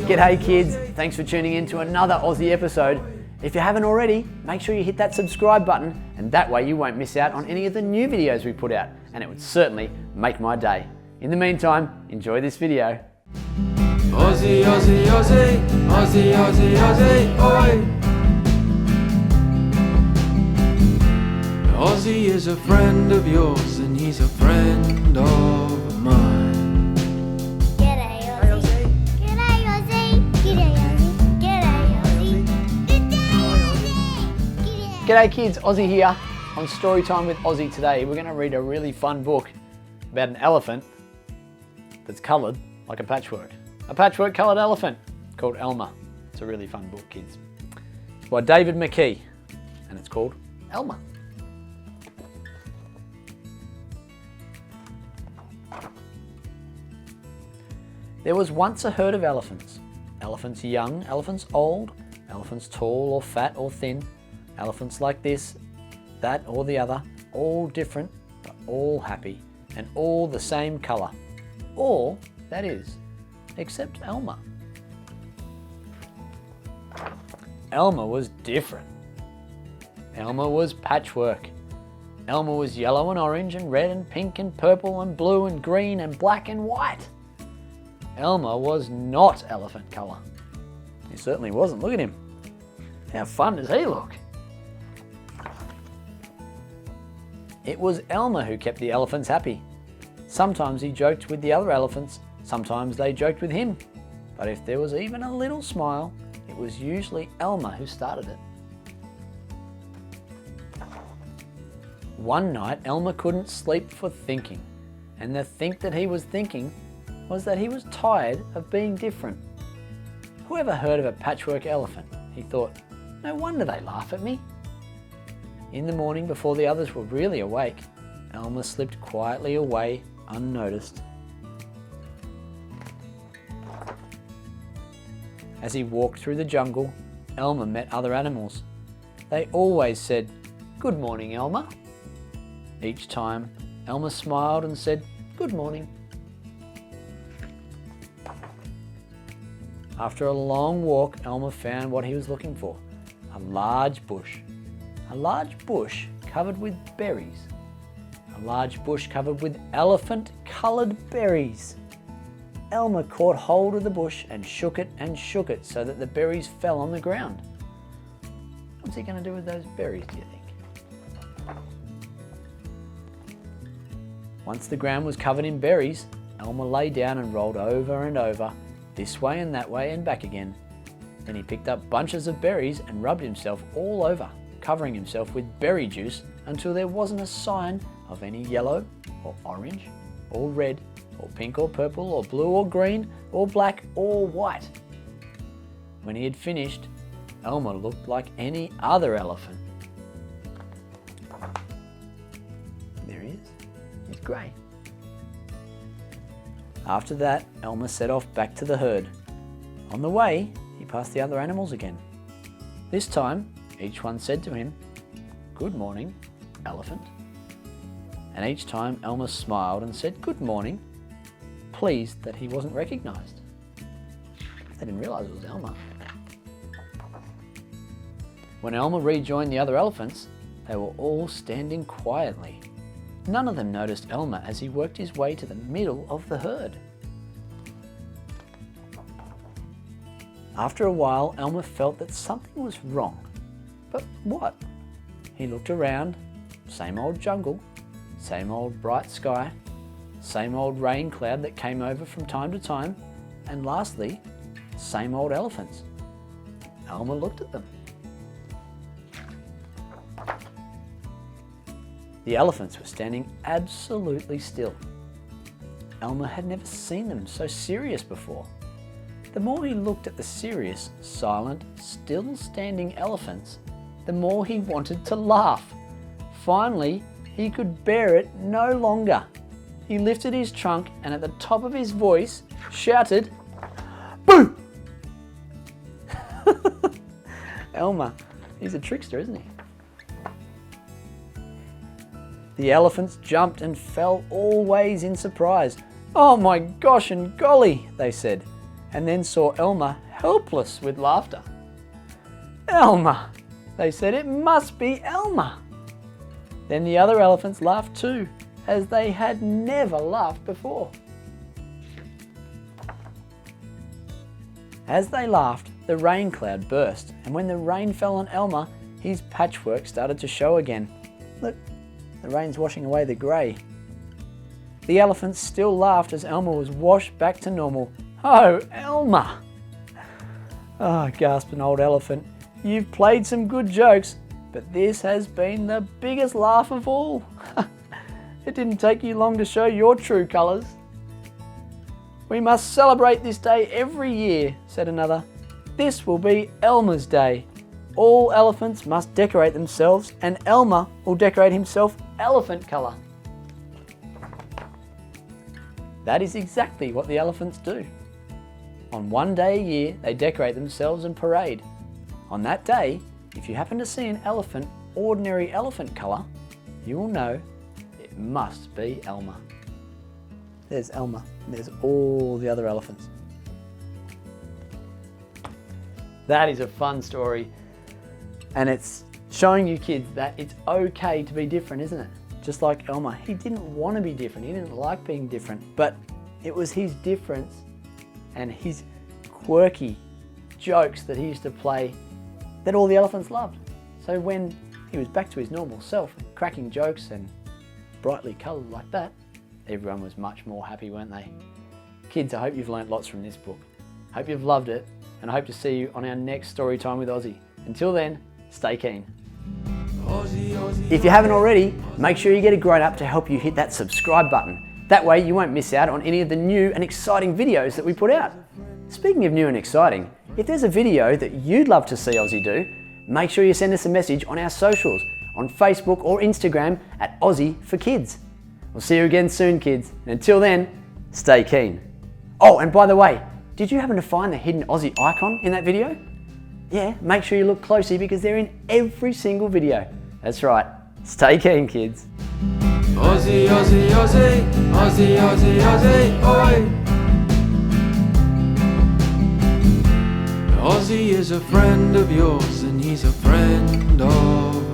G'day kids, thanks for tuning in to another Ozzie episode. If you haven't already, make sure you hit that subscribe button and that way you won't miss out on any of the new videos we put out, and it would certainly make my day. In the meantime, enjoy this video. Ozzie, Ozzie, Ozzie, Ozzie, Ozzie, Ozzie, oi! Ozzie is a friend of yours and he's a friend of mine. G'day Ozzie. G'day Ozzie. G'day Ozzie. G'day Ozzie. G'day Ozzie. G'day kids, Ozzie here. On Storytime with Ozzie today, we're going to read a really fun book about an elephant that's coloured like a patchwork. A patchwork coloured elephant called Elmer. It's a really fun book, kids. It's by David McKee and it's called Elmer. There was once a herd of elephants. Elephants young, elephants old, elephants tall or fat or thin, elephants like this, that or the other, all different, but all happy, and all the same colour. All, that is, except Elmer. Elmer was different. Elmer was patchwork. Elmer was yellow and orange and red and pink and purple and blue and green and black and white. Elmer was not elephant colour. He certainly wasn't. Look at him. How fun does he look? It was Elmer who kept the elephants happy. Sometimes he joked with the other elephants, sometimes they joked with him. But if there was even a little smile, it was usually Elmer who started it. One night, Elmer couldn't sleep for thinking, and the think that he was thinking was that he was tired of being different. Who ever heard of a patchwork elephant? He thought, no wonder they laugh at me. In the morning, before the others were really awake, Elmer slipped quietly away unnoticed. As he walked through the jungle, Elmer met other animals. They always said, "Good morning, Elmer." Each time, Elmer smiled and said, "Good morning." After a long walk, Elmer found what he was looking for, a large bush. A large bush covered with berries. A large bush covered with elephant-coloured berries. Elmer caught hold of the bush and shook it so that the berries fell on the ground. What's he going to do with those berries, do you think? Once the ground was covered in berries, Elmer lay down and rolled over and over, this way and that way and back again. Then he picked up bunches of berries and rubbed himself all over, covering himself with berry juice until there wasn't a sign of any yellow or orange or red or pink or purple or blue or green or black or white. When he had finished, Elmer looked like any other elephant. There he is. He's grey. After that, Elmer set off back to the herd. On the way, he passed the other animals again. This time, each one said to him, "Good morning, elephant." And each time Elmer smiled and said, "Good morning," pleased that he wasn't recognised. They didn't realise it was Elmer. When Elmer rejoined the other elephants, they were all standing quietly. None of them noticed Elmer as he worked his way to the middle of the herd. After a while, Elmer felt that something was wrong. But what? He looked around, same old jungle, same old bright sky, same old rain cloud that came over from time to time, and lastly, same old elephants. Elmer looked at them. The elephants were standing absolutely still. Elmer had never seen them so serious before. The more he looked at the serious, silent, still standing elephants, the more he wanted to laugh. Finally, he could bear it no longer. He lifted his trunk and at the top of his voice shouted, "Boo!" Elmer, he's a trickster, isn't he? The elephants jumped and fell all ways in surprise. "Oh my gosh and golly," they said. and then saw Elmer helpless with laughter. "Elmer!" they said, "it must be Elmer." Then the other elephants laughed too, as they had never laughed before. As they laughed, the rain cloud burst, and when the rain fell on Elmer, his patchwork started to show again. Look, the rain's washing away the grey. The elephants still laughed as Elmer was washed back to normal. "Oh, Elmer!" "Oh," gasped an old elephant, "you've played some good jokes, but this has been the biggest laugh of all. It didn't take you long to show your true colours." "We must celebrate this day every year," said another. "This will be Elmer's Day. All elephants must decorate themselves, and Elmer will decorate himself elephant colour." That is exactly what the elephants do. On one day a year, they decorate themselves and parade. On that day, if you happen to see an elephant ordinary elephant colour, you will know it must be Elmer. There's Elmer, and there's all the other elephants. That is a fun story, and it's showing you kids that it's okay to be different, isn't it? Just like Elmer, he didn't want to be different, he didn't like being different, but it was his difference and his quirky jokes that he used to play that all the elephants loved. So when he was back to his normal self, cracking jokes and brightly coloured like that, everyone was much more happy, weren't they? Kids, I hope you've learnt lots from this book. Hope you've loved it, and I hope to see you on our next story time with Ozzie. Until then, stay keen. If you haven't already, make sure you get a grown-up to help you hit that subscribe button. That way you won't miss out on any of the new and exciting videos that we put out. Speaking of new and exciting, if there's a video that you'd love to see Ozzie do, make sure you send us a message on our socials, on Facebook or Instagram at Ozzie for Kids. We'll see you again soon, kids. And until then, stay keen. Oh, and by the way, did you happen to find the hidden Ozzie icon in that video? Yeah, make sure you look closely because they're in every single video. That's right. Stay keen, kids. Ozzie, Ozzie, Ozzie, Ozzie, Ozzie, Ozzie, oi! Ozzie is a friend of yours and he's a friend of